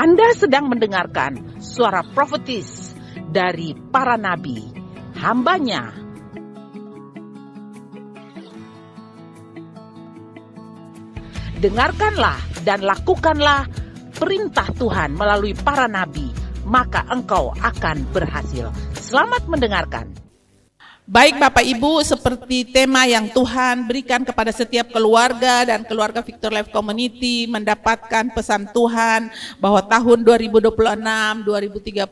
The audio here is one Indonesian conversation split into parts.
Anda sedang mendengarkan suara profetis dari para nabi, hambanya. Dengarkanlah dan lakukanlah perintah Tuhan melalui para nabi, maka engkau akan berhasil. Selamat mendengarkan. Baik Bapak Ibu, seperti tema yang Tuhan berikan kepada setiap keluarga dan keluarga Victory Life Community mendapatkan pesan Tuhan bahwa tahun 2026, 2032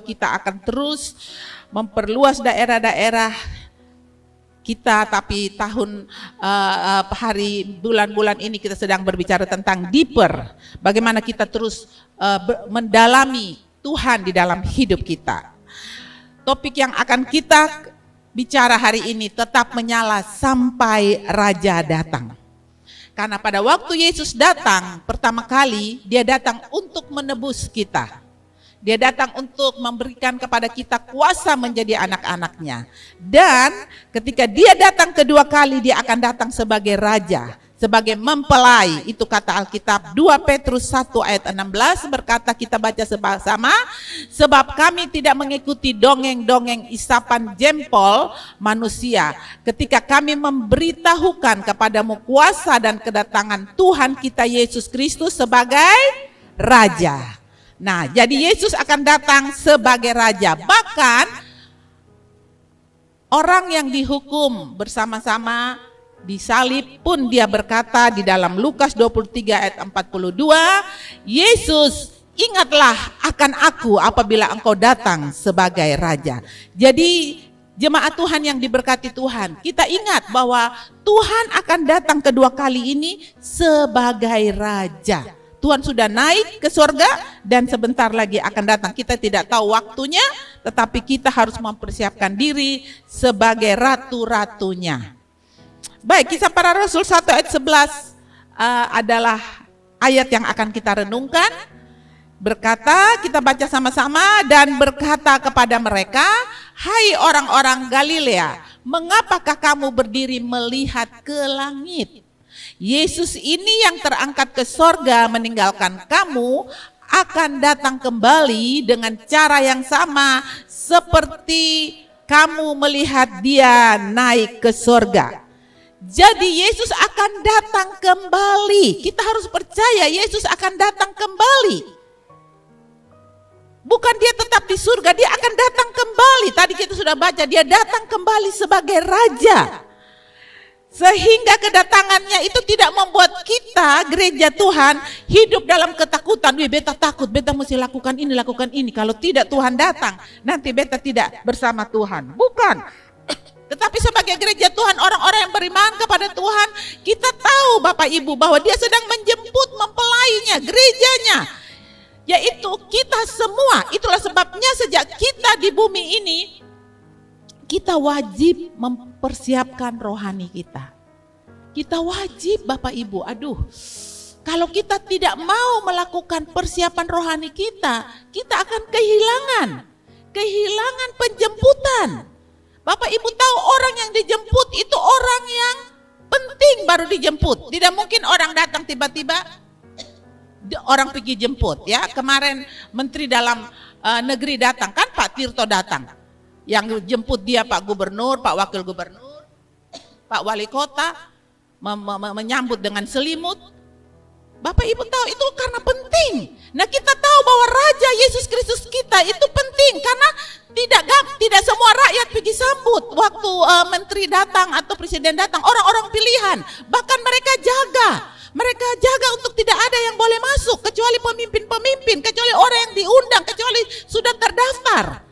kita akan terus memperluas daerah-daerah kita, tapi tahun bulan-bulan ini kita sedang berbicara tentang deeper, bagaimana kita terus mendalami Tuhan di dalam hidup kita. Topik yang akan kita bicara hari ini tetap menyala sampai Raja datang. Karena pada waktu Yesus datang pertama kali, dia datang untuk menebus kita. Dia datang untuk memberikan kepada kita kuasa menjadi anak-anaknya. Dan ketika dia datang kedua kali, dia akan datang sebagai raja, sebagai mempelai. Itu kata Alkitab 2 Petrus 1 ayat 16 berkata, kita baca sama-sama, sebab kami tidak mengikuti dongeng-dongeng isapan jempol manusia ketika kami memberitahukan kepadamu kuasa dan kedatangan Tuhan kita Yesus Kristus sebagai raja. Nah, jadi Yesus akan datang sebagai raja. Bahkan orang yang dihukum bersama-sama disalib pun dia berkata di dalam Lukas 23 ayat 42, Yesus, ingatlah akan aku apabila engkau datang sebagai raja. Jadi jemaat Tuhan yang diberkati Tuhan, kita ingat bahwa Tuhan akan datang kedua kali ini sebagai raja. Tuhan sudah naik ke surga dan sebentar lagi akan datang. Kita tidak tahu waktunya, tetapi kita harus mempersiapkan diri sebagai ratu-ratunya. Baik, Kisah Para Rasul 1 ayat 11 adalah ayat yang akan kita renungkan. Berkata, kita baca sama-sama, dan berkata kepada mereka, hai orang-orang Galilea, mengapakah kamu berdiri melihat ke langit? Yesus ini yang terangkat ke sorga meninggalkan kamu akan datang kembali dengan cara yang sama seperti kamu melihat dia naik ke sorga. Jadi Yesus akan datang kembali. Kita harus percaya Yesus akan datang kembali. Bukan dia tetap di surga, dia akan datang kembali. Tadi kita sudah baca, dia datang kembali sebagai raja. Sehingga kedatangannya itu tidak membuat kita, gereja Tuhan, hidup dalam ketakutan. Beta takut, beta mesti lakukan ini. Kalau tidak Tuhan datang, nanti beta tidak bersama Tuhan. Bukan. Tetapi sebagai gereja Tuhan, orang-orang yang beriman kepada Tuhan, kita tahu Bapak Ibu bahwa dia sedang menjemput mempelainya, gerejanya, yaitu kita semua. Itulah sebabnya sejak kita di bumi ini, kita wajib mempersiapkan rohani kita. Kita wajib Bapak Ibu, kalau kita tidak mau melakukan persiapan rohani kita, kita akan kehilangan penjemputan. Bapak Ibu tahu orang yang dijemput itu orang yang penting baru dijemput. Tidak mungkin orang datang tiba-tiba, orang pergi jemput ya. Kemarin Menteri Dalam Negeri datang, kan Pak Tirto datang. Yang jemput dia Pak Gubernur, Pak Wakil Gubernur, Pak Wali Kota, menyambut dengan selimut. Bapak Ibu tahu itu karena penting. Nah, kita tahu bahwa Raja Yesus Kristus kita itu penting karena tidak semua rakyat pergi sambut waktu menteri datang atau presiden datang, orang-orang pilihan. Bahkan mereka jaga untuk tidak ada yang boleh masuk kecuali pemimpin-pemimpin, kecuali orang yang diundang, kecuali sudah terdaftar.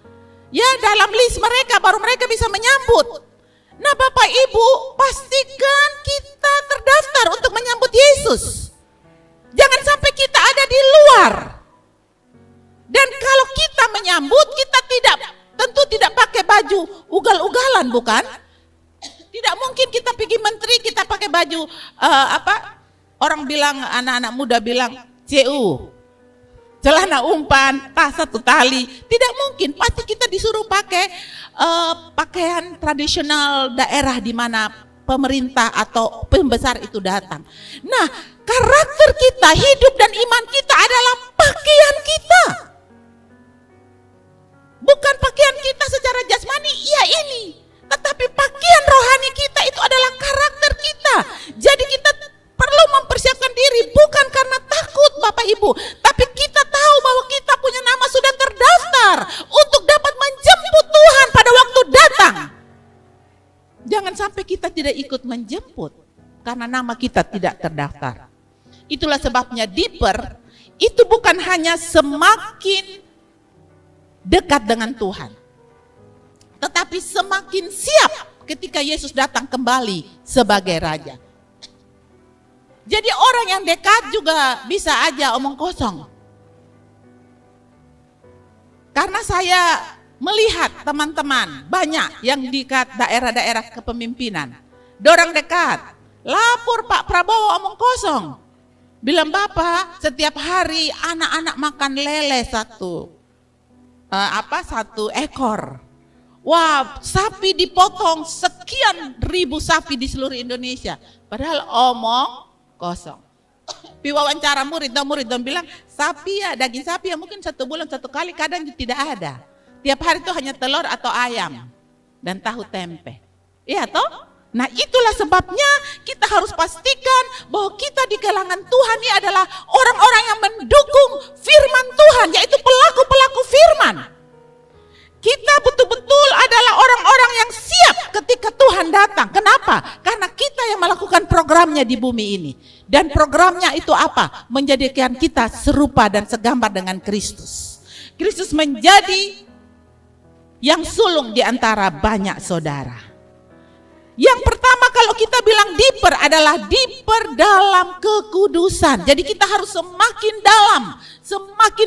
Ya, dalam list mereka baru mereka bisa menyambut. Nah, Bapak Ibu, pastikan kita terdaftar untuk menyambut Yesus. Jangan sampai kita ada di luar. Dan kalau kita menyambut, kita tentu tidak pakai baju ugal-ugalan, bukan? Tidak mungkin kita pergi menteri, kita pakai baju orang bilang, anak-anak muda bilang CU, celana umpan, tas satu tali. Tidak mungkin, pasti kita disuruh pakai pakaian tradisional daerah di mana pemerintah atau pembesar itu datang. Nah, karakter kita, hidup dan iman kita adalah pakaian Bapak Ibu. Tapi kita tahu bahwa kita punya nama sudah terdaftar untuk dapat menjemput Tuhan pada waktu datang. Jangan sampai kita tidak ikut menjemput karena nama kita tidak terdaftar. Itulah sebabnya Deeper itu bukan hanya semakin dekat dengan Tuhan, tetapi semakin siap ketika Yesus datang kembali sebagai Raja. Jadi orang yang dekat juga bisa aja omong kosong. Karena saya melihat teman-teman banyak yang dekat daerah-daerah kepemimpinan. Dorang dekat, lapor Pak Prabowo omong kosong. Bilang, Bapak setiap hari anak-anak makan lele satu ekor. Wah, sapi dipotong sekian ribu sapi di seluruh Indonesia. Padahal omong kosong. Pi wawancara murid dan bilang, sapi ya, daging sapi ya mungkin 1 bulan 1 kali, kadang tidak ada. Tiap hari itu hanya telur atau ayam dan tahu tempe. Iya toh? Nah, itulah sebabnya kita harus pastikan bahwa kita di kalangan Tuhan ini adalah orang-orang yang mendukung firman Tuhan, yaitu pelaku-pelaku firman. Kita betul-betul adalah orang-orang yang siap ketika Tuhan datang. Kenapa? Karena kita yang melakukan programnya di bumi ini. Dan programnya itu apa? Menjadikan kita serupa dan segambar dengan Kristus. Kristus menjadi yang sulung di antara banyak saudara. Yang pertama kalau kita bilang deeper adalah deeper dalam kekudusan. Jadi kita harus semakin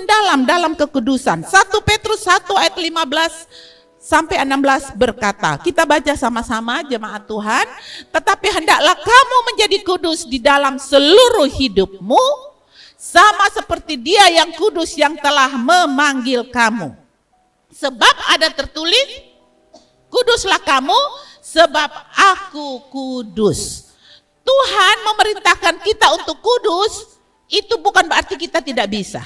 dalam kekudusan. 1 Petrus 1 ayat 15 sampai 16 berkata, kita baca sama-sama jemaat Tuhan, tetapi hendaklah kamu menjadi kudus di dalam seluruh hidupmu, sama seperti Dia yang kudus yang telah memanggil kamu. Sebab ada tertulis, kuduslah kamu sebab aku kudus. Tuhan memerintahkan kita untuk kudus, itu bukan berarti kita tidak bisa.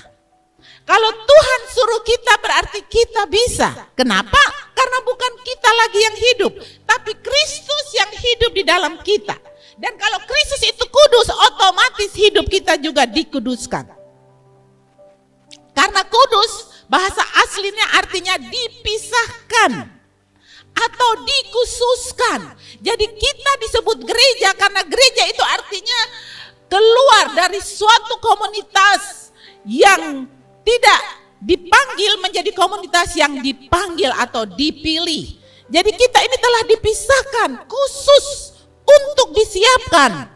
Kalau Tuhan suruh kita berarti kita bisa. Kenapa? Karena bukan kita lagi yang hidup, tapi Kristus yang hidup di dalam kita. Dan kalau Kristus itu kudus, otomatis hidup kita juga dikuduskan. Karena kudus, bahasa aslinya artinya dipisahkan atau dikhususkan. Jadi kita disebut gereja karena gereja itu artinya keluar dari suatu komunitas yang tidak dipanggil menjadi komunitas yang dipanggil atau dipilih. Jadi kita ini telah dipisahkan khusus untuk disiapkan.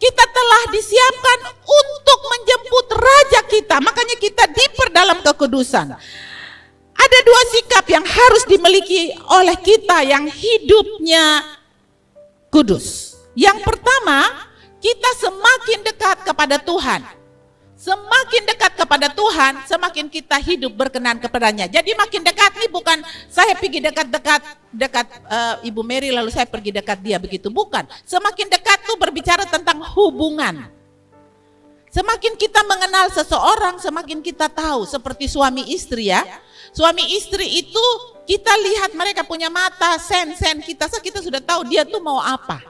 Kita telah disiapkan untuk menjemput Raja kita. Makanya kita deeper dalam kekudusan. Ada 2 sikap yang harus dimiliki oleh kita yang hidupnya kudus. Yang pertama, kita semakin dekat kepada Tuhan. Semakin dekat kepada Tuhan, semakin kita hidup berkenan kepadanya. Jadi makin dekat nih bukan saya pergi dekat Ibu Mary lalu saya pergi dekat dia, begitu. Bukan. Semakin dekat tuh berbicara tentang hubungan. Semakin kita mengenal seseorang, semakin kita tahu. Seperti suami istri ya. Suami istri itu kita lihat mereka punya mata, sen kita sudah tahu dia tuh mau apa.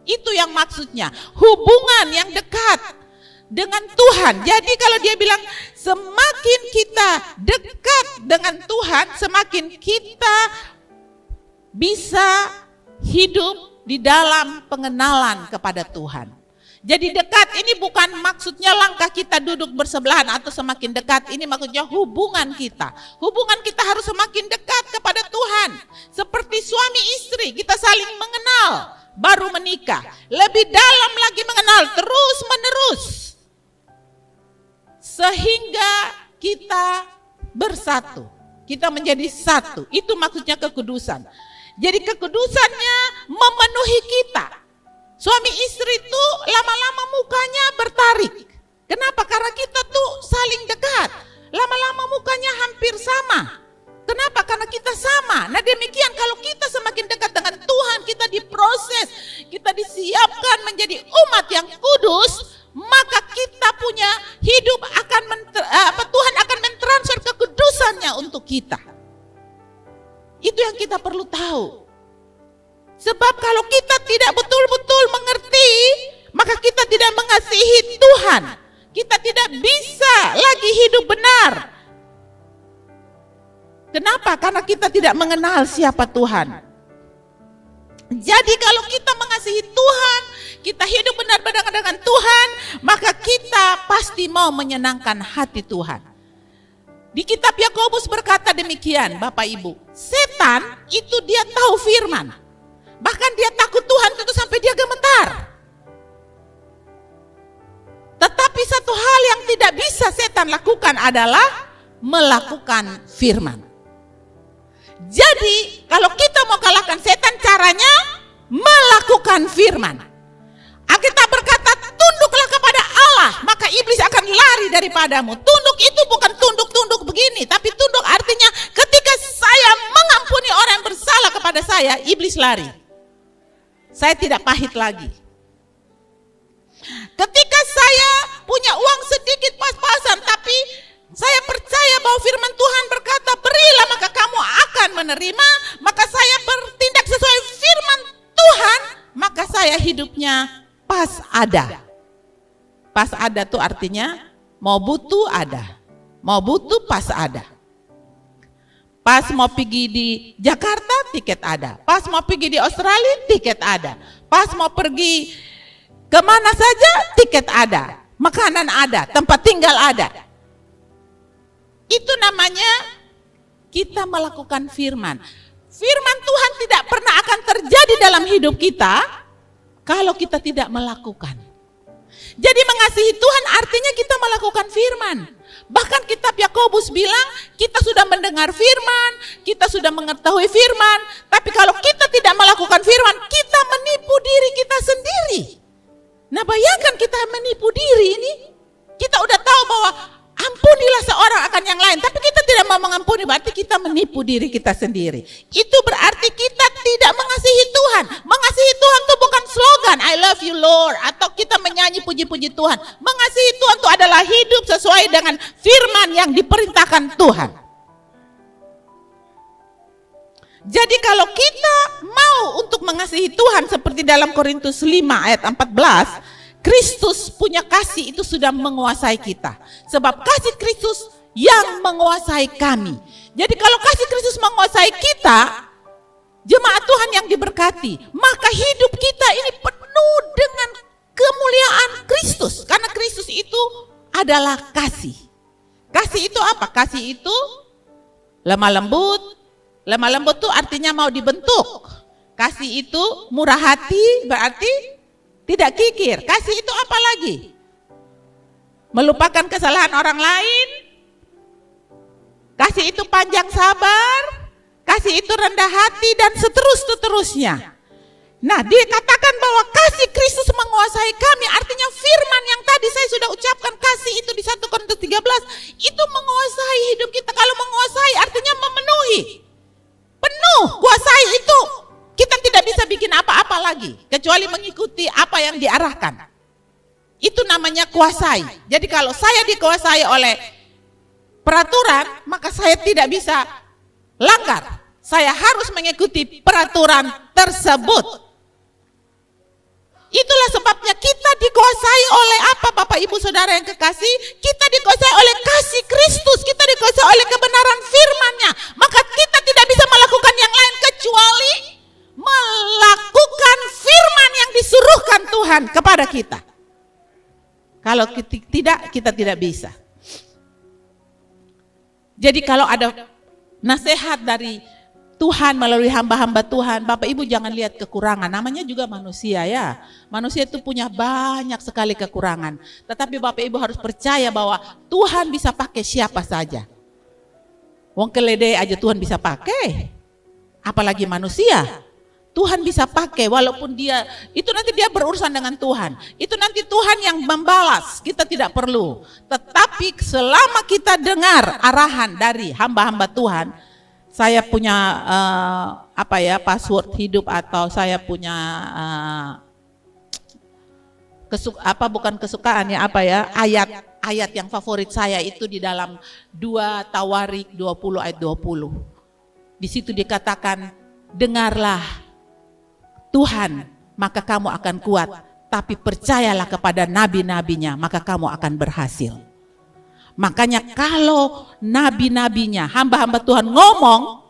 Itu yang maksudnya. Hubungan yang dekat dengan Tuhan. Jadi kalau dia bilang semakin kita dekat dengan Tuhan, semakin kita bisa hidup di dalam pengenalan kepada Tuhan. Jadi dekat ini bukan maksudnya langkah kita duduk bersebelahan atau semakin dekat. Ini maksudnya hubungan kita. Hubungan kita harus semakin dekat kepada Tuhan. Seperti suami istri, kita saling mengenal baru menikah. Lebih dalam lagi mengenal terus menerus. Sehingga kita bersatu. Kita menjadi satu. Itu maksudnya kekudusan. Jadi kekudusannya memenuhi kita. Suami istri itu lama-lama mukanya bertarik. Kenapa? Karena kita tuh saling dekat. Lama-lama mukanya hampir sama. Kenapa? Karena kita sama. Nah demikian kalau kita semakin dekat dengan Tuhan, kita diproses, kita disiapkan menjadi umat yang kudus, maka kita punya hidup Tuhan akan mentransfer kekudusannya untuk kita. Itu yang kita perlu tahu. Sebab kalau kita tidak betul-betul mengerti, maka kita tidak mengasihi Tuhan. Kita tidak bisa lagi hidup benar. Kenapa? Karena kita tidak mengenal siapa Tuhan. Jadi kalau kita mengasihi Tuhan, kita hidup benar-benar dengan Tuhan, maka kita pasti mau menyenangkan hati Tuhan. Di kitab Yakobus berkata demikian, Bapak Ibu, setan itu dia tahu firman. Bahkan dia takut Tuhan itu sampai dia gemetar. Tetapi satu hal yang tidak bisa setan lakukan adalah melakukan firman. Jadi kalau kita mau kalahkan setan, caranya melakukan firman. Alkitab berkata, tunduklah kepada Allah, maka iblis akan lari daripadamu. Tunduk itu bukan tunduk-tunduk begini, tapi tunduk artinya ketika saya mengampuni orang yang bersalah kepada saya, iblis lari. Saya tidak pahit lagi. Ketika saya punya uang sedikit pas-pasan, tapi saya percaya bahwa firman Tuhan berkata, berilah maka kamu akan menerima, maka saya bertindak sesuai firman Tuhan, maka saya hidupnya pas ada. Pas ada tuh artinya mau butuh ada, mau butuh pas ada. Pas mau pergi di Jakarta, tiket ada. Pas mau pergi di Australia, tiket ada. Pas mau pergi kemana saja, tiket ada. Makanan ada, tempat tinggal ada. Itu namanya kita melakukan firman. Firman Tuhan tidak pernah akan terjadi dalam hidup kita kalau kita tidak melakukan. Jadi mengasihi Tuhan artinya kita melakukan firman. Bahkan kitab Yakobus bilang kita sudah mendengar firman, kita sudah mengetahui firman, tapi kalau kita tidak melakukan firman, kita menipu diri kita sendiri. Nah, bayangkan kita menipu diri ini. Kita udah tahu bahwa ampunilah seorang akan yang lain, tapi kita tidak mau mengampuni, berarti kita menipu diri kita sendiri. Itu berarti kita tidak mengasihi Tuhan. Mengasihi Tuhan itu bukan slogan I love you Lord atau kita menyanyi puji-puji Tuhan. Mengasihi Tuhan itu adalah hidup sesuai dengan firman yang diperintahkan Tuhan. Jadi kalau kita mau untuk mengasihi Tuhan seperti dalam Korintus 5 ayat 14, Kristus punya kasih itu sudah menguasai kita. Sebab kasih Kristus yang menguasai kami. Jadi kalau kasih Kristus menguasai kita, jemaat Tuhan yang diberkati, maka hidup kita ini penuh dengan kemuliaan Kristus. Karena Kristus itu adalah kasih. Kasih itu apa? Kasih itu lemah lembut. Lemah lembut itu artinya mau dibentuk. Kasih itu murah hati berarti tidak kikir. Kasih itu apa lagi? Melupakan kesalahan orang lain. Kasih itu panjang sabar. Kasih itu rendah hati dan seterusnya. Nah, dikatakan bahwa kasih Kristus menguasai kami. Artinya firman yang tadi saya sudah ucapkan, kasih itu di 1 Korintus 13, itu menguasai hidup kita. Kalau menguasai artinya memenuhi. Penuh, kuasai itu. Kita tidak bisa bikin apa-apa lagi kecuali mengikuti apa yang diarahkan. Itu namanya kuasai. Jadi kalau saya dikuasai oleh peraturan, maka saya tidak bisa langgar. Saya harus mengikuti peraturan tersebut. Itulah sebabnya kita dikuasai oleh apa, Bapak Ibu Saudara yang kekasih? Kita dikuasai oleh kasih Kristus, kita dikuasai oleh kebenaran firman-Nya. Maka kita tidak bisa melakukan yang lain kecuali melakukan firman yang disuruhkan Tuhan kepada kita. Kalau tidak, kita tidak bisa. Jadi kalau ada nasihat dari Tuhan melalui hamba-hamba Tuhan, Bapak Ibu jangan lihat kekurangan. Namanya juga manusia ya. Manusia itu punya banyak sekali kekurangan. Tetapi Bapak Ibu harus percaya bahwa Tuhan bisa pakai siapa saja. Wong keledai aja Tuhan bisa pakai. Apalagi manusia. Tuhan bisa pakai walaupun dia, itu nanti dia berurusan dengan Tuhan. Itu nanti Tuhan yang membalas, kita tidak perlu. Tetapi selama kita dengar arahan dari hamba-hamba Tuhan, saya punya password hidup atau saya punya ayat yang favorit saya itu di dalam 2 Tawarik 20 ayat 20. Di situ dikatakan, dengarlah Tuhan, maka kamu akan kuat, tapi percayalah kepada nabi-nabinya, maka kamu akan berhasil. Makanya kalau nabi-nabinya, hamba-hamba Tuhan ngomong,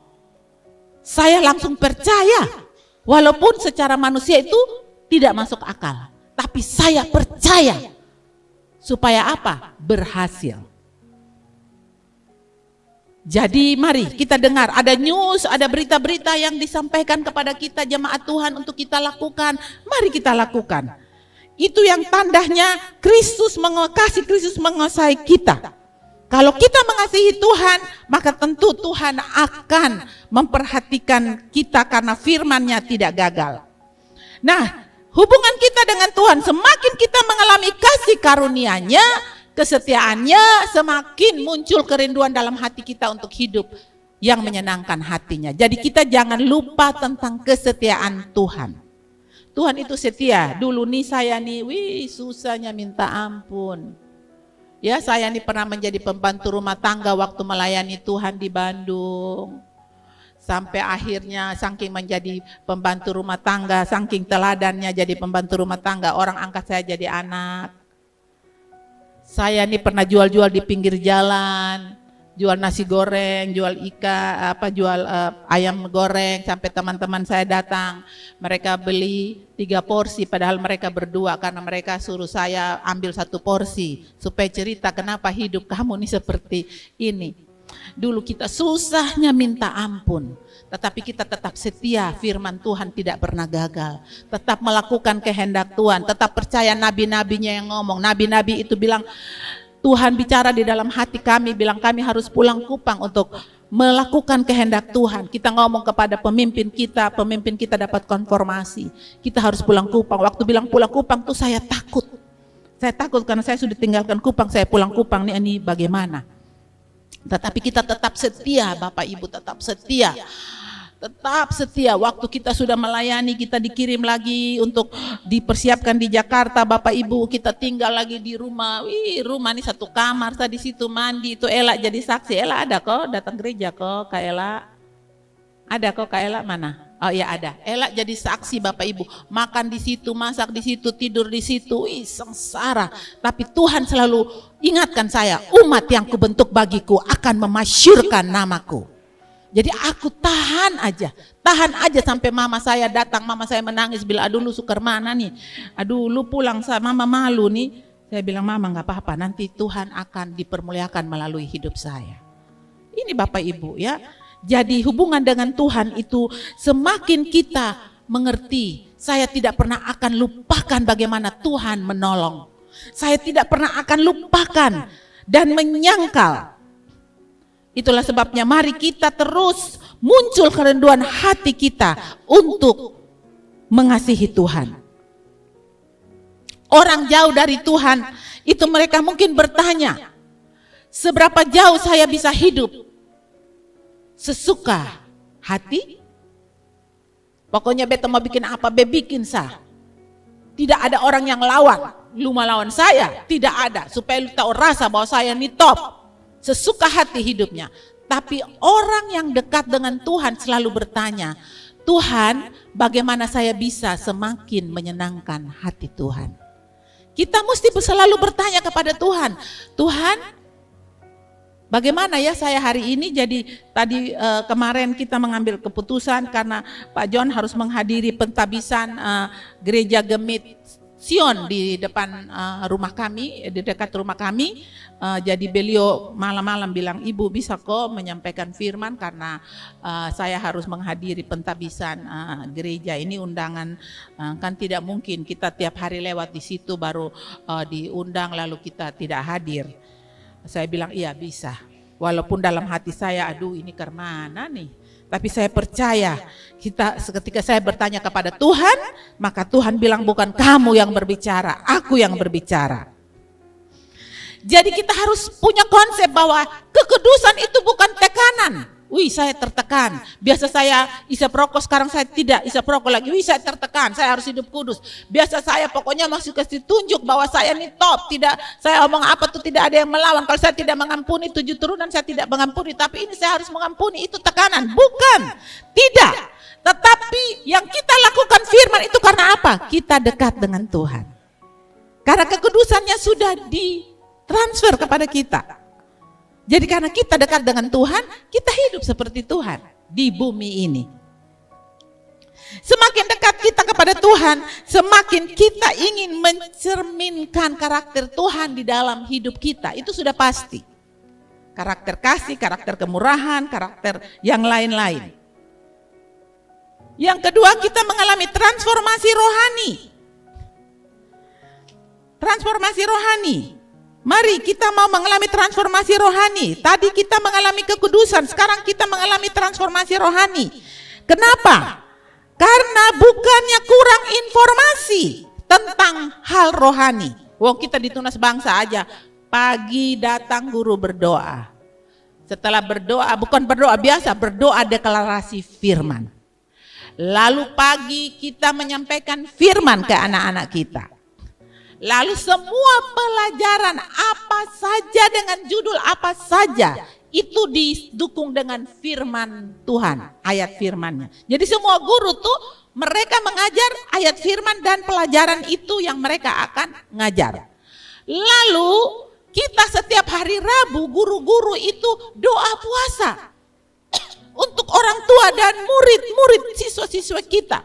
saya langsung percaya. Walaupun secara manusia itu tidak masuk akal. Tapi saya percaya. Supaya apa? Berhasil. Jadi mari kita dengar, ada news, ada berita-berita yang disampaikan kepada kita jemaat Tuhan untuk kita lakukan. Mari kita lakukan. Itu yang tandanya Kristus menguasai kita. Kalau kita mengasihi Tuhan, maka tentu Tuhan akan memperhatikan kita karena firman-Nya tidak gagal. Nah, hubungan kita dengan Tuhan, semakin kita mengalami kasih karunia-Nya, kesetiaannya, semakin muncul kerinduan dalam hati kita untuk hidup yang menyenangkan hatinya. Jadi kita jangan lupa tentang kesetiaan Tuhan. Tuhan itu setia. Dulu nih saya nih, susahnya minta ampun. Ya, saya nih pernah menjadi pembantu rumah tangga waktu melayani Tuhan di Bandung. Sampai akhirnya saking menjadi pembantu rumah tangga, saking teladannya jadi pembantu rumah tangga, orang angkat saya jadi anak. Saya nih pernah jual-jual di pinggir jalan, jual nasi goreng, jual jual ayam goreng, sampai teman-teman saya datang, mereka beli 3 porsi padahal mereka berdua karena mereka suruh saya ambil 1 porsi supaya cerita kenapa hidup kamu nih seperti ini. Dulu kita susahnya minta ampun, tetapi kita tetap setia, firman Tuhan tidak pernah gagal. Tetap melakukan kehendak Tuhan, tetap percaya nabi-nabinya yang ngomong. Nabi-nabi itu bilang, Tuhan bicara di dalam hati kami, bilang kami harus pulang Kupang untuk melakukan kehendak Tuhan. Kita ngomong kepada pemimpin kita dapat konfirmasi. Kita harus pulang Kupang. Waktu bilang pulang Kupang tuh saya takut. Saya takut karena saya sudah tinggalkan Kupang, saya pulang Kupang, ini bagaimana? Tetapi kita tetap setia, Bapak Ibu, tetap setia. Tetap setia. Waktu kita sudah melayani, kita dikirim lagi untuk dipersiapkan di Jakarta, Bapak Ibu, kita tinggal lagi di rumah. Rumah ini 1 kamar, saya di situ mandi. Itu Ella jadi saksi. Ella ada kok, datang gereja kok, Kak Ella. Ada kok, Kak Ella mana? Oh iya ada. Ella jadi saksi, Bapak Ibu. Makan di situ, masak di situ, tidur di situ. Sengsara. Tapi Tuhan selalu ingatkan saya, umat yang kubentuk bagiku akan memasyurkan namaku. Jadi aku tahan aja sampai mama saya datang, mama saya menangis bilang, aduh lu sukar mana nih, aduh lu pulang, mama malu nih. Saya bilang, mama gak apa-apa, nanti Tuhan akan dipermuliakan melalui hidup saya. Ini Bapak Ibu ya. Jadi hubungan dengan Tuhan itu semakin kita mengerti, saya tidak pernah akan lupakan bagaimana Tuhan menolong. Saya tidak pernah akan lupakan dan menyangkal. Itulah sebabnya mari kita terus muncul kerinduan hati kita untuk mengasihi Tuhan. Orang jauh dari Tuhan itu mereka mungkin bertanya, seberapa jauh saya bisa hidup sesuka hati? Pokoknya beta mau bikin apa, bikin sah. Tidak ada orang yang lawan, lu melawan saya, tidak ada. Supaya lu tahu rasa bahwa saya ini top, sesuka hati hidupnya. Tapi orang yang dekat dengan Tuhan selalu bertanya, Tuhan, bagaimana saya bisa semakin menyenangkan hati Tuhan? Kita mesti selalu bertanya kepada Tuhan, Tuhan, bagaimana ya saya hari ini? Jadi tadi kemarin kita mengambil keputusan karena Pak John harus menghadiri pentabisan gereja Gemit Sion di depan rumah kami, di dekat rumah kami. Jadi beliau malam-malam bilang, Ibu bisa kok menyampaikan firman karena saya harus menghadiri pentabisan gereja ini, undangan kan tidak mungkin kita tiap hari lewat di situ baru diundang lalu kita tidak hadir. Saya bilang iya bisa, walaupun dalam hati saya aduh ini kemana nih. Tapi saya percaya ketika saya bertanya kepada Tuhan, maka Tuhan bilang bukan kamu yang berbicara, aku yang berbicara. Jadi kita harus punya konsep bahwa kekudusan itu bukan tekanan. Saya tertekan. Biasa saya isap rokok, sekarang saya tidak isap rokok lagi. Saya tertekan, saya harus hidup kudus. Biasa saya pokoknya masih kasih tunjuk bahwa saya ini top. Tidak, saya omong apa tuh tidak ada yang melawan. Kalau saya tidak mengampuni 7 turunan, saya tidak mengampuni. Tapi ini saya harus mengampuni, itu tekanan. Bukan, tidak. Tetapi yang kita lakukan firman itu karena apa? Kita dekat dengan Tuhan. Karena kekudusannya sudah ditransfer kepada kita. Jadi karena kita dekat dengan Tuhan, kita hidup seperti Tuhan di bumi ini. Semakin dekat kita kepada Tuhan, semakin kita ingin mencerminkan karakter Tuhan di dalam hidup kita. Itu sudah pasti. Karakter kasih, karakter kemurahan, karakter yang lain-lain. Yang kedua, kita mengalami transformasi rohani. Transformasi rohani. Mari kita mau mengalami transformasi rohani. Tadi kita mengalami kekudusan, sekarang kita mengalami transformasi rohani. Kenapa? Karena bukannya kurang informasi tentang hal rohani. Wong kita di Tunas Bangsa aja, pagi datang guru berdoa. Setelah berdoa, bukan berdoa biasa, berdoa deklarasi firman. Lalu pagi kita menyampaikan firman ke anak-anak kita. Lalu semua pelajaran apa saja dengan judul apa saja itu didukung dengan firman Tuhan, ayat firmannya. Jadi semua guru tuh mereka mengajar ayat firman dan pelajaran itu yang mereka akan ngajar. Lalu kita setiap hari Rabu guru-guru itu doa puasa untuk orang tua dan murid-murid siswa-siswa kita.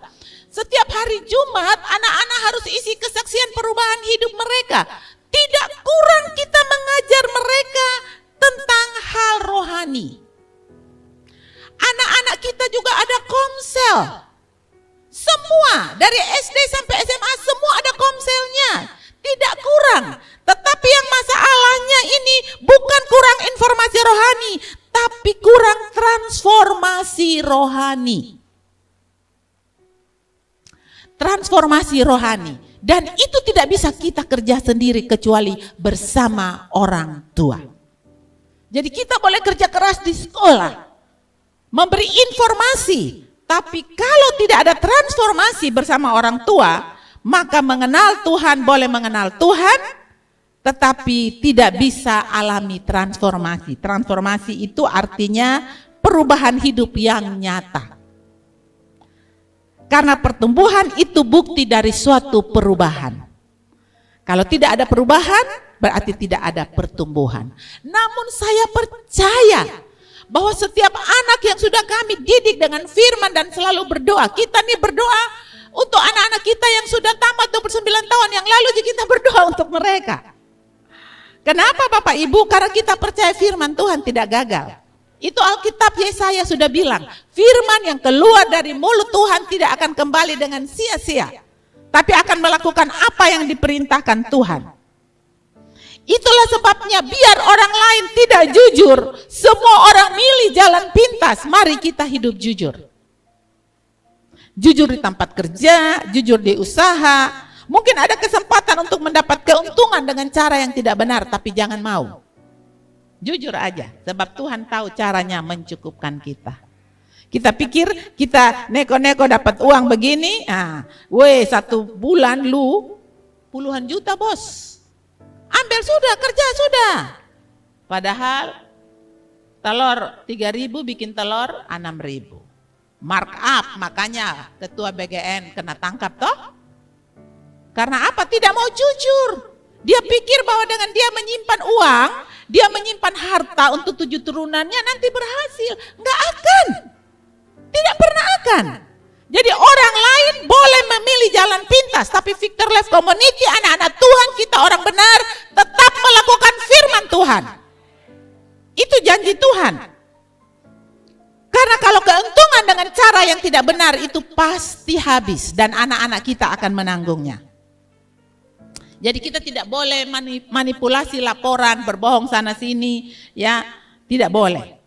Setiap hari Jumat anak-anak harus isi kesaksian perubahan hidup mereka. Tidak kurang kita mengajar mereka tentang hal rohani. Anak-anak kita juga ada komsel. Semua dari SD sampai SMA semua ada komselnya. Tidak kurang. Tetapi yang masalahnya ini bukan kurang informasi rohani, tapi kurang transformasi rohani. Transformasi rohani. Dan itu tidak bisa kita kerja sendiri kecuali bersama orang tua. Jadi kita boleh kerja keras di sekolah, memberi informasi. Tapi kalau tidak ada transformasi bersama orang tua, maka mengenal Tuhan boleh mengenal Tuhan, tetapi tidak bisa alami transformasi. Transformasi itu artinya perubahan hidup yang nyata. Karena pertumbuhan itu bukti dari suatu perubahan. Kalau tidak ada perubahan, berarti tidak ada pertumbuhan. Namun saya percaya bahwa setiap anak yang sudah kami didik dengan firman dan selalu berdoa, kita nih berdoa untuk anak-anak kita yang sudah tamat 29 tahun yang lalu, kita berdoa untuk mereka. Kenapa Bapak Ibu? Karena kita percaya firman Tuhan tidak gagal. Itu Alkitab Yesaya sudah bilang, firman yang keluar dari mulut Tuhan tidak akan kembali dengan sia-sia, tapi akan melakukan apa yang diperintahkan Tuhan. Itulah sebabnya biar orang lain tidak jujur, semua orang milih jalan pintas, mari kita hidup jujur. Jujur di tempat kerja, jujur di usaha. Mungkin ada kesempatan untuk mendapat keuntungan dengan cara yang tidak benar, tapi jangan mau. Jujur aja, sebab Tuhan tahu caranya mencukupkan kita. Kita pikir kita neko-neko dapat uang begini, satu bulan lu puluhan juta bos. Ambil sudah, kerja sudah. Padahal telur 3.000 bikin telur 6.000. Markup, makanya ketua BGN kena tangkap toh. Karena apa? Tidak mau jujur. Dia pikir bahwa dengan dia menyimpan uang, dia menyimpan harta untuk 7 turunannya nanti berhasil. Enggak akan. Tidak pernah akan. Jadi orang lain boleh memilih jalan pintas, tapi Victor Life Community, anak-anak Tuhan, kita orang benar, tetap melakukan firman Tuhan. Itu janji Tuhan. Karena kalau keuntungan dengan cara yang tidak benar itu pasti habis dan anak-anak kita akan menanggungnya. Jadi kita tidak boleh manipulasi laporan, berbohong sana sini, ya, tidak boleh.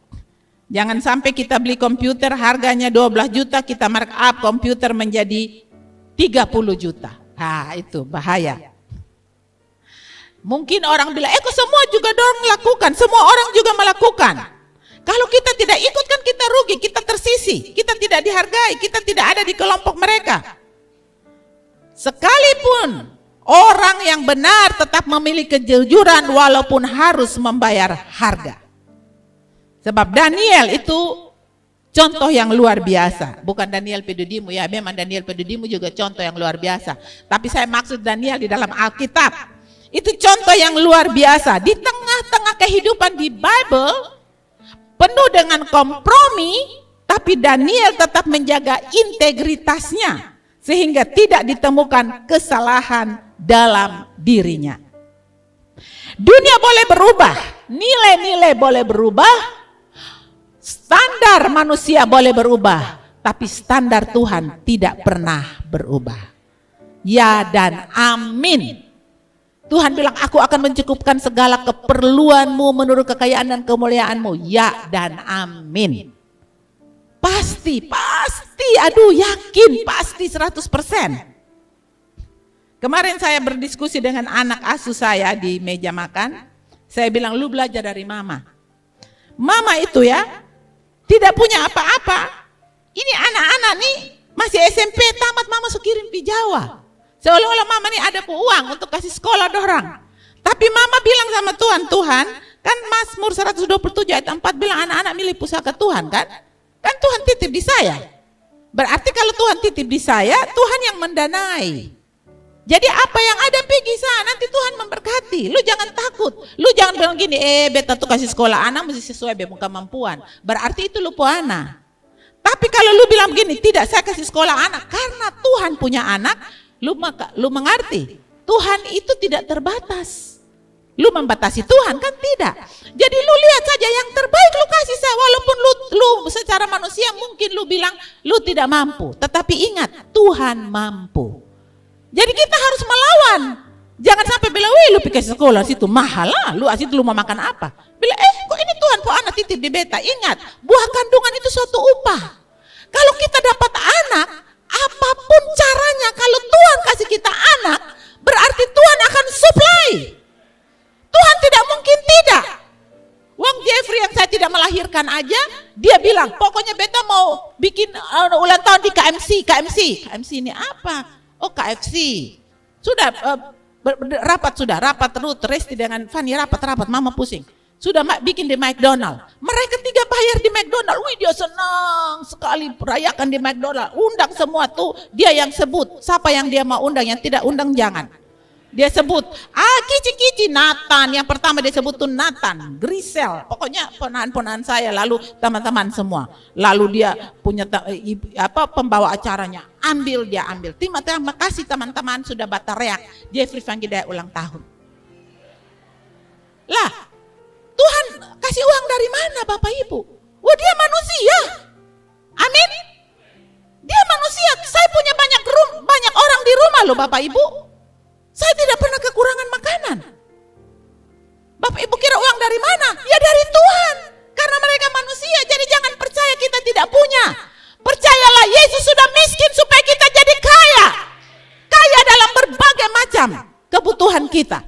Jangan sampai kita beli komputer harganya 12 juta, kita markup komputer menjadi 30 juta. Itu bahaya. Mungkin orang bilang, kok semua juga dong lakukan, semua orang juga melakukan. Kalau kita tidak ikut kan kita rugi, kita tersisih, kita tidak dihargai, kita tidak ada di kelompok mereka. Sekalipun orang yang benar tetap memiliki kejujuran walaupun harus membayar harga. Sebab Daniel itu contoh yang luar biasa. Bukan Daniel Pedudimu ya, memang Daniel Pedudimu juga contoh yang luar biasa. Tapi saya maksud Daniel di dalam Alkitab. Itu contoh yang luar biasa. Di tengah tengah-tengah kehidupan di Bible penuh dengan kompromi, tapi Daniel tetap menjaga integritasnya sehingga tidak ditemukan kesalahan dalam dirinya. Dunia boleh berubah, nilai-nilai boleh berubah, standar manusia boleh berubah, tapi standar Tuhan tidak pernah berubah. Ya dan amin. Tuhan bilang, aku akan mencukupkan segala keperluanmu menurut kekayaan dan kemuliaanmu. Ya dan amin. Pasti, aduh yakin, pasti 100%. Kemarin saya berdiskusi dengan anak asuh saya di meja makan. Saya bilang, lu belajar dari mama. Mama itu ya, tidak punya apa-apa. Ini anak-anak nih, masih SMP tamat, mama kirim pi Jawa. Seolah-olah mama nih ada uang untuk kasih sekolah dorang. Tapi mama bilang sama Tuhan, Tuhan, kan Mazmur 127 ayat 4 bilang anak-anak milik pusaka Tuhan kan? Kan Tuhan titip di saya. Berarti kalau Tuhan titip di saya, Tuhan yang mendanai. Jadi apa yang ada pergi sana, nanti Tuhan memberkati. Lu jangan takut. Lu jangan bilang gini, beta tuh kasih sekolah anak mesti sesuai dengan kemampuan. Berarti itu lu puana. Tapi kalau lu bilang gini, tidak, saya kasih sekolah anak karena Tuhan punya anak, lu mengerti, Tuhan itu tidak terbatas. Lu membatasi Tuhan kan tidak. Jadi lu lihat saja yang terbaik lu kasih saya, walaupun lu secara manusia mungkin lu bilang lu tidak mampu, tetapi ingat Tuhan mampu. Jadi kita harus melawan. Jangan sampai bilang, wih lu pikir sekolah situ mahal lah, lu asitu lu mau makan apa? Bilang, kok ini Tuhan po anak titip di beta. Ingat, buah kandungan itu suatu upah. Kalau kita dapat anak, apapun caranya, kalau Tuhan kasih kita anak, berarti Tuhan akan supply. Tuhan tidak mungkin tidak. Wong Jeffrey yang saya tidak melahirkan aja, dia bilang, pokoknya beta mau bikin ulang tahun di KMC ini apa? Oh KFC. Sudah rapat terus Resti dengan Fanny rapat, mama pusing. Sudah bikin di McDonald. Mereka 3 bayar di McDonald. Wih dia senang sekali rayakan di McDonald. Undang semua tuh dia yang sebut. Siapa yang dia mau undang, yang tidak undang jangan. Dia sebut, kici-kici Nathan. Yang pertama dia sebut tuh Nathan, Grisel. Pokoknya ponaan-ponaan saya, lalu teman-teman semua. Lalu dia punya pembawa acaranya. Dia ambil. Terima kasih teman-teman sudah batareak. Jeffrey Vanggida ulang tahun. Lah, Tuhan kasih uang dari mana Bapak Ibu? Wah dia manusia. Amin. Dia manusia. Saya punya banyak orang di rumah loh Bapak Ibu. Saya tidak pernah kekurangan makanan. Bapak Ibu kira uang dari mana? Ya dari Tuhan. Karena mereka manusia. Jadi jangan percaya kita tidak punya. Percayalah Yesus sudah miskin supaya kita jadi kaya. Kaya dalam berbagai macam kebutuhan kita.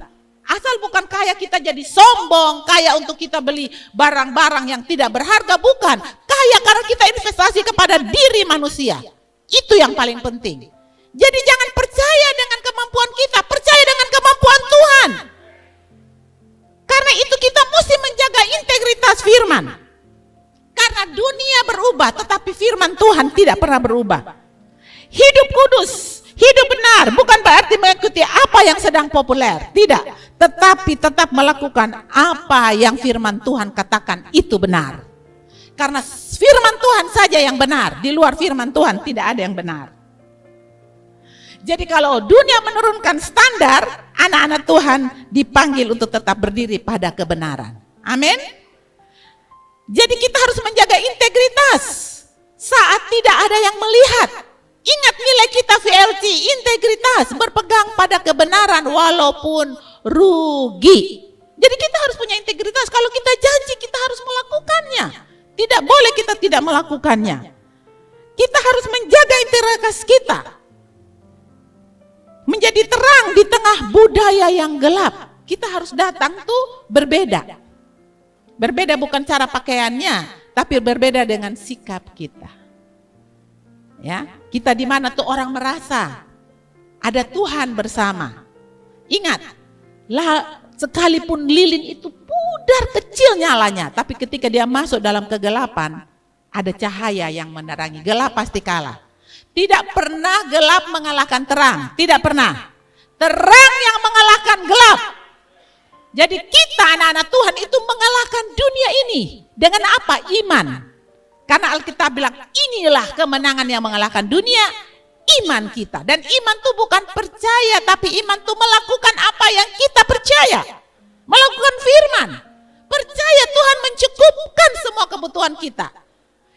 Asal bukan kaya kita jadi sombong, kaya untuk kita beli barang-barang yang tidak berharga, bukan. Kaya karena kita investasi kepada diri manusia. Itu yang paling penting. Jadi jangan percaya dengan kemampuan kita, percaya dengan kemampuan Tuhan. Karena itu kita mesti menjaga integritas firman. Karena dunia berubah, tetapi firman Tuhan tidak pernah berubah. Hidup kudus, hidup benar, bukan berarti mengikuti apa yang sedang populer. Tidak, tetapi tetap melakukan apa yang firman Tuhan katakan itu benar. Karena firman Tuhan saja yang benar, di luar firman Tuhan tidak ada yang benar. Jadi kalau dunia menurunkan standar, anak-anak Tuhan dipanggil untuk tetap berdiri pada kebenaran. Amin. Jadi kita harus menjaga integritas saat tidak ada yang melihat. Ingat nilai kita VLT, integritas, berpegang pada kebenaran walaupun rugi. Jadi kita harus punya integritas, kalau kita janji kita harus melakukannya. Tidak boleh kita tidak melakukannya. Kita harus menjaga integritas kita. Menjadi terang di tengah budaya yang gelap. Kita harus datang tuh berbeda. Berbeda bukan cara pakaiannya, tapi berbeda dengan sikap kita. Ya, kita di mana tuh orang merasa ada Tuhan bersama. Ingat, sekalipun lilin itu pudar kecil nyalanya, tapi ketika dia masuk dalam kegelapan, ada cahaya yang menerangi. Gelap pasti kalah. Tidak pernah gelap mengalahkan terang, tidak pernah. Terang yang mengalahkan gelap. Jadi kita anak-anak Tuhan itu mengalahkan dunia ini. Dengan apa? Iman. Karena Alkitab bilang inilah kemenangan yang mengalahkan dunia, iman kita. Dan iman itu bukan percaya, tapi iman itu melakukan apa yang kita percaya. Melakukan firman. Percaya Tuhan mencukupkan semua kebutuhan kita.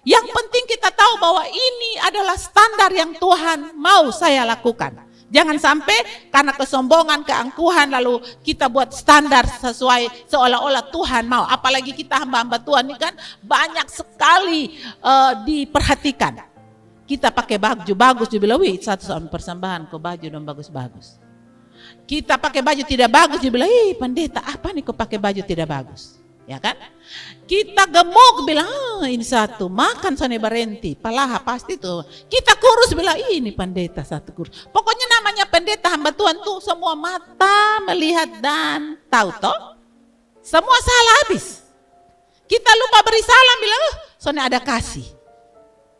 Yang penting kita tahu bahwa ini adalah standar yang Tuhan mau saya lakukan. Jangan sampai karena kesombongan, keangkuhan lalu kita buat standar sesuai seolah-olah Tuhan mau. Apalagi kita hamba-hamba Tuhan ini kan banyak sekali diperhatikan. Kita pakai baju bagus, dibilang, wih satu persembahan kok baju dong bagus-bagus. Kita pakai baju tidak bagus, dibilang, ih pendeta apa nih kok pakai baju tidak bagus. Ya kan? Kita gemuk bilang, ini satu makan sone berhenti, palaha pasti tuh. Kita kurus bilang, ini pendeta satu kurus. Pokoknya namanya pendeta hamba Tuhan tuh semua mata melihat dan tahu toh. Semua salah habis. Kita lupa beri salam bilang, sone ada kasih.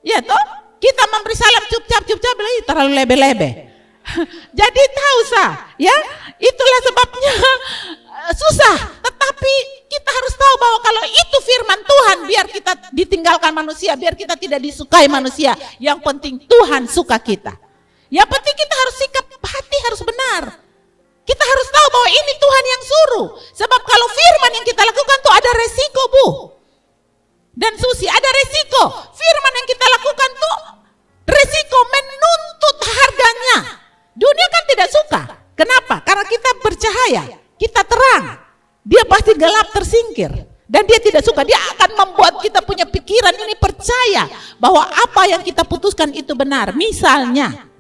Ya toh? Kita memberi salam cup-cap bilang, terlalu lebe-lebe. Jadi tahu sah, ya itulah sebabnya susah. Tetapi kita harus tahu bahwa kalau itu firman Tuhan, biar kita ditinggalkan manusia, biar kita tidak disukai manusia. Yang penting Tuhan suka kita. Yang penting kita harus sikap hati harus benar. Kita harus tahu bahwa ini Tuhan yang suruh. Sebab kalau firman yang kita lakukan tuh ada resiko, Bu. Dan Susi, ada resiko. Firman yang kita lakukan tuh resiko menuntut harganya. Dunia kan tidak suka. Kenapa? Karena kita bercahaya, kita terang. Dia pasti gelap tersingkir. Dan dia tidak suka. Dia akan membuat kita punya pikiran ini percaya bahwa apa yang kita putuskan itu benar. Misalnya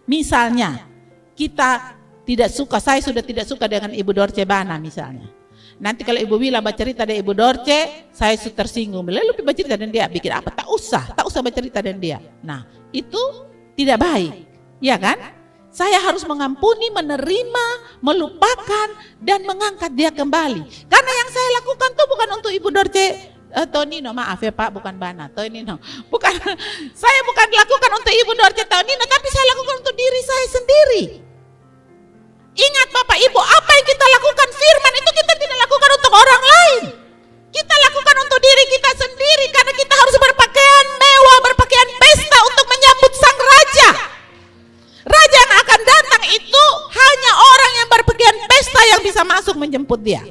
kita tidak suka, saya sudah tidak suka dengan Ibu Dorce Bana misalnya. Nanti kalau Ibu bilang bercerita dari Ibu Dorce, saya tersinggung. Lalu bercerita dan dia bikin apa? Tak usah bercerita dan dia. Nah, itu tidak baik. Ya kan? Saya harus mengampuni, menerima, melupakan, dan mengangkat dia kembali. Karena yang saya lakukan itu bukan untuk Ibu Dorce Tonino, maaf ya Pak, bukan Bana, Tonino. Bukan, saya bukan lakukan untuk Ibu Dorce Tonino, tapi saya lakukan untuk diri saya sendiri. Ingat Bapak Ibu, apa yang kita lakukan firman itu kita tidak lakukan untuk orang lain. Kita lakukan untuk diri kita sendiri, karena kita harus berpakaian mewah, berpakaian pesta untuk menyambut sang Raja. Raja yang akan datang itu hanya orang yang berpakaian pesta yang bisa masuk menjemput dia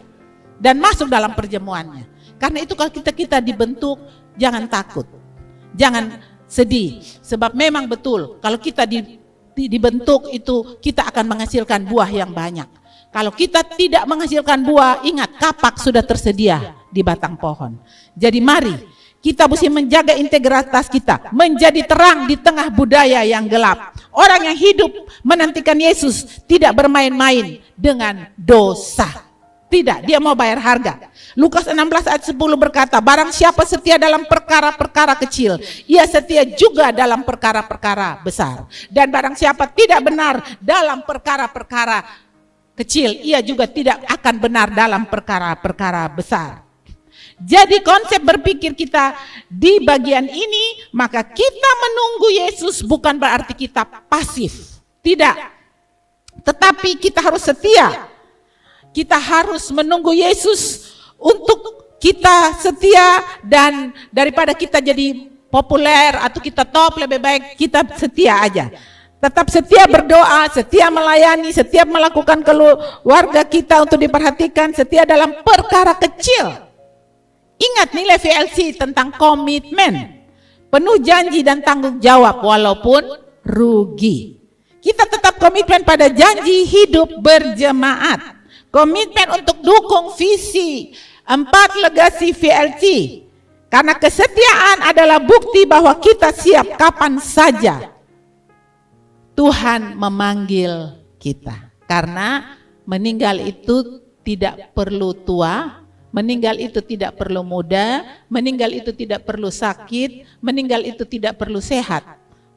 dan masuk dalam perjamuannya. Karena itu kalau kita dibentuk, jangan takut, jangan sedih, sebab memang betul kalau kita dibentuk itu kita akan menghasilkan buah yang banyak. Kalau kita tidak menghasilkan buah, ingat kapak sudah tersedia di batang pohon. Jadi mari kita mesti menjaga integritas kita, menjadi terang di tengah budaya yang gelap. Orang yang hidup menantikan Yesus tidak bermain-main dengan dosa. Tidak, dia mau bayar harga. Lukas 16 ayat 10 berkata, barang siapa setia dalam perkara-perkara kecil, ia setia juga dalam perkara-perkara besar. Dan barang siapa tidak benar dalam perkara-perkara kecil, ia juga tidak akan benar dalam perkara-perkara besar. Jadi konsep berpikir kita di bagian ini, maka kita menunggu Yesus bukan berarti kita pasif. Tidak. Tetapi kita harus setia. Kita harus menunggu Yesus untuk kita setia, dan daripada kita jadi populer atau kita top, lebih baik kita setia aja. Tetap setia berdoa, setia melayani, setia melakukan keluarga kita untuk diperhatikan, setia dalam perkara kecil. Ingat nilai VLC tentang komitmen, penuh janji dan tanggung jawab walaupun rugi. Kita tetap komitmen pada janji hidup berjemaat. Komitmen untuk dukung visi 4 legasi VLC. Karena kesetiaan adalah bukti bahwa kita siap kapan saja Tuhan memanggil kita. Karena meninggal itu tidak perlu tua, meninggal itu tidak perlu muda, meninggal itu tidak perlu sakit, meninggal itu tidak perlu sehat.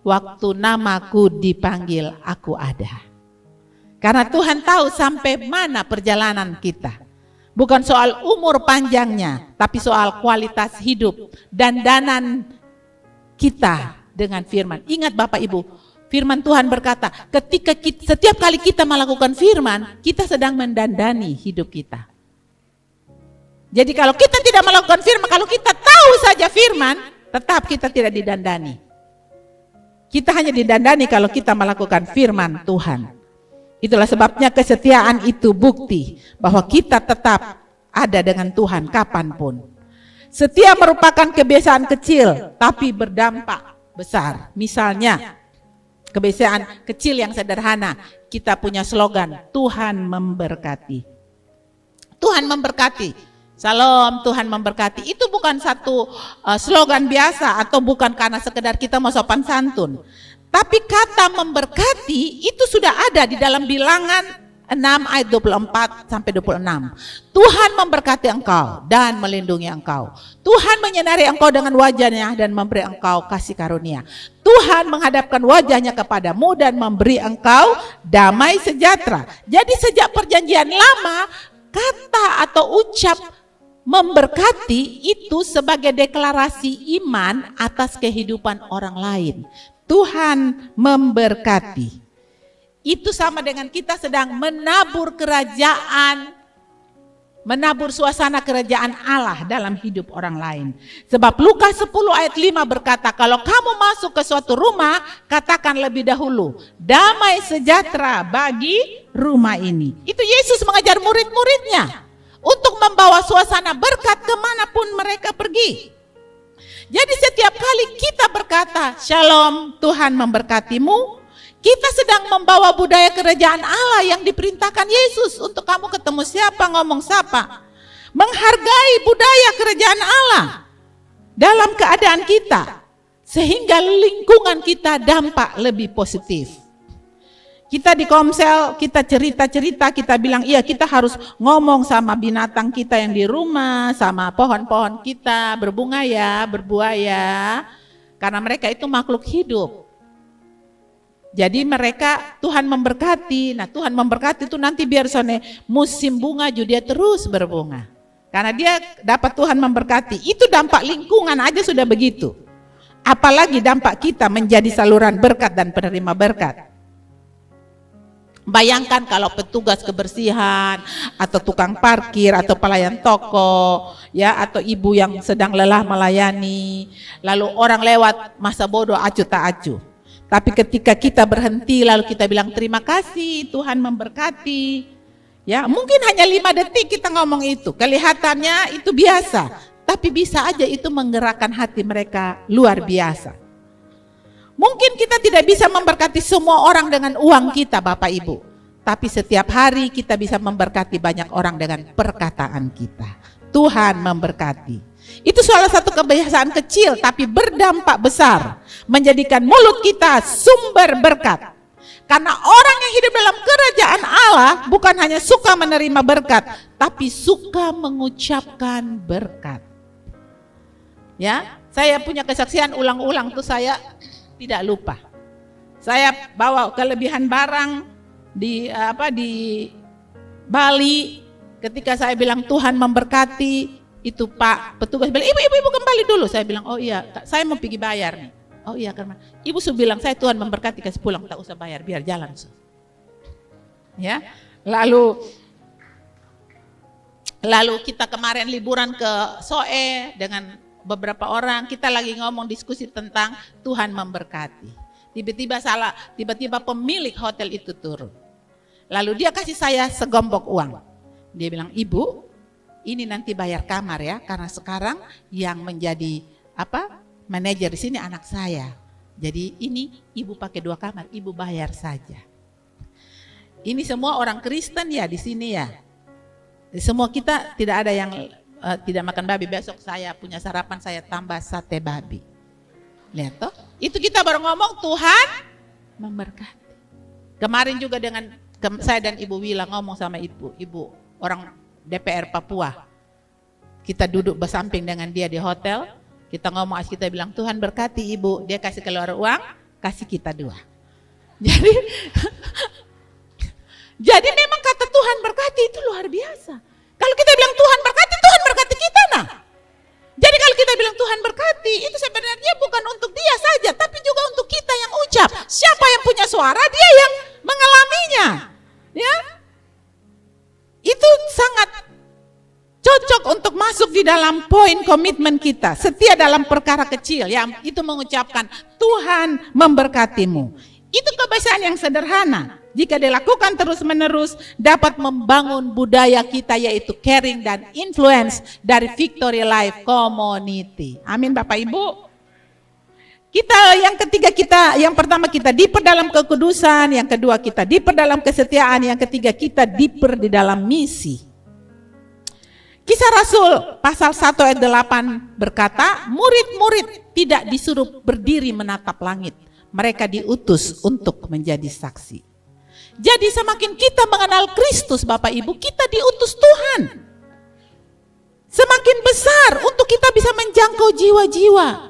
Waktu namaku dipanggil, aku ada. Karena Tuhan tahu sampai mana perjalanan kita. Bukan soal umur panjangnya, tapi soal kualitas hidup dan dandan kita dengan firman. Ingat Bapak Ibu, firman Tuhan berkata, setiap kali kita melakukan firman, kita sedang mendandani hidup kita. Jadi kalau kita tidak melakukan firman, kalau kita tahu saja firman, tetap kita tidak didandani. Kita hanya didandani kalau kita melakukan firman Tuhan. Itulah sebabnya kesetiaan itu bukti bahwa kita tetap ada dengan Tuhan kapanpun. Setia merupakan kebiasaan kecil tapi berdampak besar. Misalnya kebiasaan kecil yang sederhana, kita punya slogan, Tuhan memberkati. Tuhan memberkati. Salam, Tuhan memberkati. Itu bukan satu slogan biasa atau bukan karena sekedar kita mau sopan santun. Tapi kata memberkati itu sudah ada di dalam Bilangan 6 ayat 24 sampai 26. Tuhan memberkati engkau dan melindungi engkau. Tuhan menyinari engkau dengan wajahnya dan memberi engkau kasih karunia. Tuhan menghadapkan wajahnya kepadamu dan memberi engkau damai sejahtera. Jadi sejak perjanjian lama, kata atau ucap memberkati itu sebagai deklarasi iman atas kehidupan orang lain. Tuhan memberkati. Itu sama dengan kita sedang menabur kerajaan, menabur suasana kerajaan Allah dalam hidup orang lain. Sebab Lukas 10 ayat 5 berkata, kalau kamu masuk ke suatu rumah, katakan lebih dahulu, damai sejahtera bagi rumah ini. Itu Yesus mengajar murid-muridnya untuk membawa suasana berkat kemanapun mereka pergi. Jadi setiap kali kita berkata, Shalom, Tuhan memberkatimu, kita sedang membawa budaya kerajaan Allah yang diperintahkan Yesus untuk kamu ketemu siapa, ngomong siapa. Menghargai budaya kerajaan Allah dalam keadaan kita, sehingga lingkungan kita dampak lebih positif. Kita di Komsel, kita cerita-cerita, kita bilang iya kita harus ngomong sama binatang kita yang di rumah, sama pohon-pohon kita, berbunga ya, berbuah ya. Karena mereka itu makhluk hidup. Jadi mereka Tuhan memberkati. Nah Tuhan memberkati itu nanti biar sone musim bunga juga dia terus berbunga. Karena dia dapat Tuhan memberkati. Itu dampak lingkungan aja sudah begitu. Apalagi dampak kita menjadi saluran berkat dan penerima berkat. Bayangkan kalau petugas kebersihan atau tukang parkir atau pelayan toko ya atau ibu yang sedang lelah melayani, lalu orang lewat masa bodoh acuh tak acuh. Tapi ketika kita berhenti lalu kita bilang terima kasih Tuhan memberkati. Ya, mungkin hanya 5 detik kita ngomong itu. Kelihatannya itu biasa, tapi bisa aja itu menggerakkan hati mereka luar biasa. Mungkin kita tidak bisa memberkati semua orang dengan uang kita Bapak Ibu. Tapi setiap hari kita bisa memberkati banyak orang dengan perkataan kita. Tuhan memberkati. Itu salah satu kebiasaan kecil tapi berdampak besar. Menjadikan mulut kita sumber berkat. Karena orang yang hidup dalam kerajaan Allah bukan hanya suka menerima berkat. Tapi suka mengucapkan berkat. Ya, saya punya kesaksian ulang-ulang tuh saya tidak lupa. Saya bawa kelebihan barang di Bali. Ketika saya bilang Tuhan memberkati, itu Pak petugas bilang ibu kembali dulu. Saya bilang oh iya, saya mau pergi bayar nih. Oh iya karena ibu sudah bilang saya Tuhan memberkati kasih pulang, tak usah bayar biar jalan. Ya, lalu kita kemarin liburan ke Soe dengan beberapa orang, kita lagi ngomong diskusi tentang Tuhan memberkati. Tiba-tiba pemilik hotel itu turun. Lalu dia kasih saya segombok uang. Dia bilang, "Ibu, ini nanti bayar kamar ya, karena sekarang yang menjadi manajer di sini anak saya. Jadi ini ibu pakai 2 kamar, ibu bayar saja." Ini semua orang Kristen ya di sini ya. Semua kita tidak ada yang tidak makan babi. Besok saya punya sarapan, saya tambah sate babi. Lihat toh, itu kita baru ngomong Tuhan memberkati. Kemarin juga dengan saya dan Ibu Wila ngomong sama ibu orang DPR Papua. Kita duduk bersamping dengan dia di hotel, kita ngomong, kita bilang Tuhan berkati ibu, dia kasih keluar uang, kasih kita 2. Jadi memang kata Tuhan berkati itu luar biasa. Kalau kita bilang Tuhan berkati kita nah. Jadi kalau kita bilang Tuhan berkati, itu sebenarnya bukan untuk dia saja, tapi juga untuk kita yang ucap. Siapa yang punya suara, dia yang mengalaminya. Ya, itu sangat cocok untuk dalam poin komitmen kita, setia dalam perkara kecil, yang itu mengucapkan Tuhan memberkatimu. Itu kebiasaan yang sederhana. Jika dilakukan terus-menerus, dapat membangun budaya kita, yaitu caring dan influence dari Victory Life Community. Amin Bapak Ibu. Yang pertama kita deeper dalam kekudusan, yang kedua kita deeper dalam kesetiaan, yang ketiga kita deeper di dalam misi. Kisah Rasul pasal 1 ayat 8 berkata, murid-murid tidak disuruh berdiri menatap langit, mereka diutus untuk menjadi saksi. Jadi semakin kita mengenal Kristus Bapak Ibu, kita diutus Tuhan. Semakin besar untuk kita bisa menjangkau jiwa-jiwa.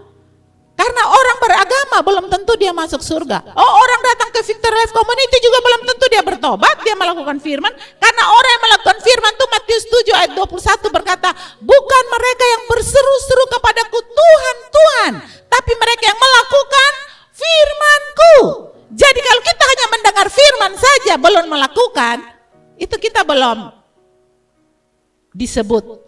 Karena orang beragama belum tentu dia masuk surga. Orang datang ke Victory Life Community juga belum tentu dia bertobat, dia melakukan firman. Karena orang yang melakukan firman itu Matius 7 ayat 21 berkata, bukan mereka yang berseru-seru kepadaku Tuhan, Tuhan, tapi mereka yang melakukan firman-Ku. Jadi kalau kita hanya mendengar firman saja belum melakukan, itu kita belum disebut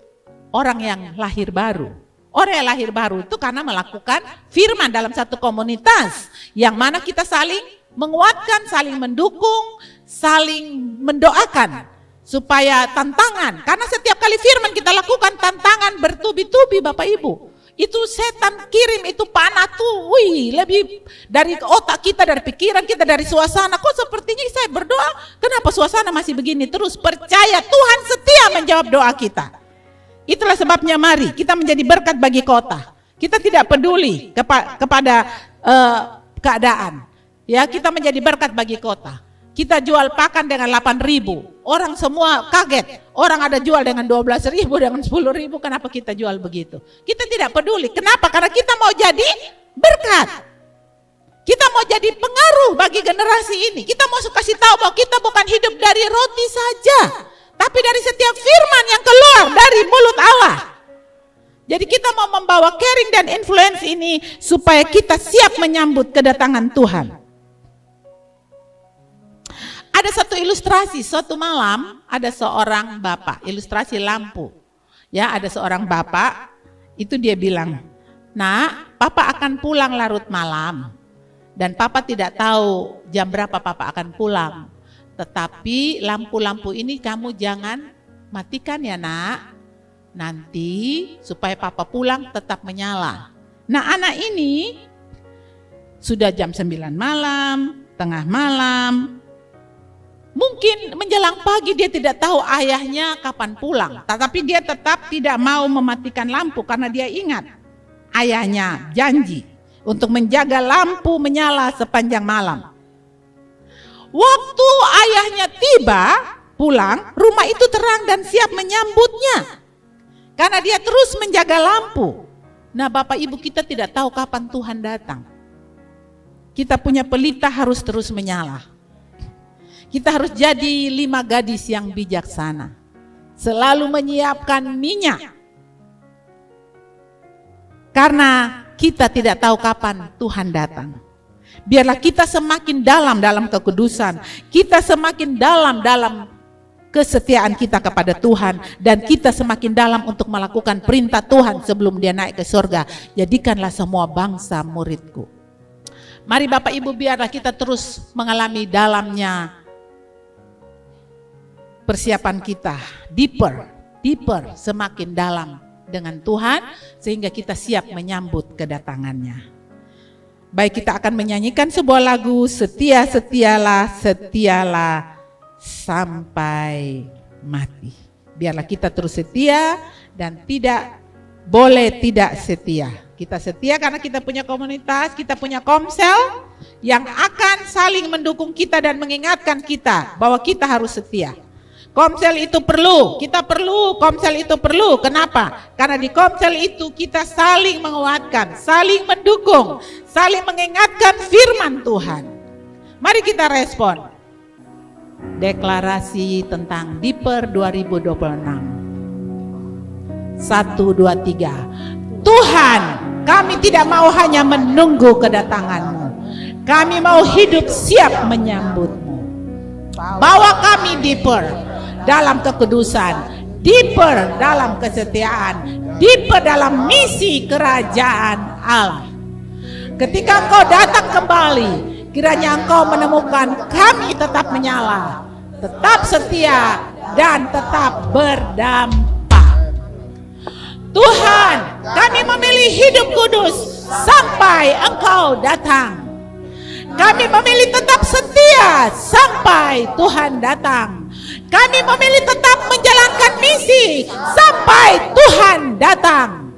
orang yang lahir baru. Orang yang lahir baru itu karena melakukan firman dalam satu komunitas, yang mana kita saling menguatkan, saling mendukung, saling mendoakan supaya tantangan. Karena setiap kali firman kita lakukan, tantangan bertubi-tubi Bapak Ibu. Itu setan kirim itu panah tuh, lebih dari otak kita, dari pikiran kita, dari suasana. Kok sepertinya saya berdoa, kenapa suasana masih begini terus? Percaya Tuhan setia menjawab doa kita. Itulah sebabnya mari kita menjadi berkat bagi kota. Kita tidak peduli kepada keadaan. Ya, kita menjadi berkat bagi kota. Kita jual pakan dengan 8.000. Orang semua kaget. Orang ada jual dengan 12.000, dengan 10.000. Kenapa kita jual begitu? Kita tidak peduli. Kenapa? Karena kita mau jadi berkat. Kita mau jadi pengaruh bagi generasi ini. Kita mau kasih tahu bahwa kita bukan hidup dari roti saja, tapi dari setiap firman yang keluar dari mulut Allah. Jadi kita mau membawa caring dan influence ini supaya kita siap menyambut kedatangan Tuhan. Ada satu ilustrasi, suatu malam ada seorang bapak, ilustrasi lampu. Ya, ada seorang bapak, itu dia bilang, "Nak, papa akan pulang larut malam. Dan papa tidak tahu jam berapa papa akan pulang. Tetapi lampu-lampu ini kamu jangan matikan ya nak. Nanti supaya papa pulang tetap menyala." Nah, anak ini sudah jam 9 malam, tengah malam. Mungkin menjelang pagi dia tidak tahu ayahnya kapan pulang. Tetapi dia tetap tidak mau mematikan lampu karena dia ingat ayahnya janji untuk menjaga lampu menyala sepanjang malam. Waktu ayahnya tiba pulang, rumah itu terang dan siap menyambutnya. Karena dia terus menjaga lampu. Nah, Bapak Ibu, kita tidak tahu kapan Tuhan datang. Kita punya pelita harus terus menyala. Kita harus jadi 5 gadis yang bijaksana. Selalu menyiapkan minyak. Karena kita tidak tahu kapan Tuhan datang. Biarlah kita semakin dalam kekudusan. Kita semakin dalam kesetiaan kita kepada Tuhan. Dan kita semakin dalam untuk melakukan perintah Tuhan sebelum dia naik ke surga. Jadikanlah semua bangsa muridku. Mari Bapak Ibu, biarlah kita terus mengalami dalamnya persiapan kita, deeper, semakin dalam dengan Tuhan, sehingga kita siap menyambut kedatangannya. Baik, kita akan menyanyikan sebuah lagu, setia, setialah sampai mati. Biarlah kita terus setia dan tidak boleh tidak setia. Kita setia karena kita punya komunitas, kita punya komsel yang akan saling mendukung kita dan mengingatkan kita bahwa kita harus setia. Komsel itu perlu, kita perlu, komsel itu perlu. Kenapa? Karena di komsel itu kita saling menguatkan, saling mendukung, saling mengingatkan firman Tuhan. Mari kita respon. Deklarasi tentang Deeper 2026. 1, 2, 3. Tuhan, kami tidak mau hanya menunggu kedatangan-Mu. Kami mau hidup siap menyambut-Mu. Bawa kami deeper dalam kekudusan, deeper dalam kesetiaan, di dalam misi kerajaan Allah. Ketika engkau datang kembali, kiranya engkau menemukan kami tetap menyala, tetap setia, dan tetap berdampak. Tuhan, kami memilih hidup kudus sampai engkau datang. Kami memilih tetap setia sampai Tuhan datang. Kami memilih tetap menjalankan misi sampai Tuhan datang.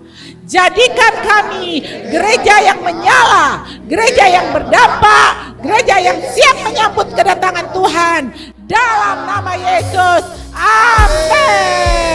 Jadikan kami gereja yang menyala, gereja yang berdampak, gereja yang siap menyambut kedatangan Tuhan. Dalam nama Yesus, amin.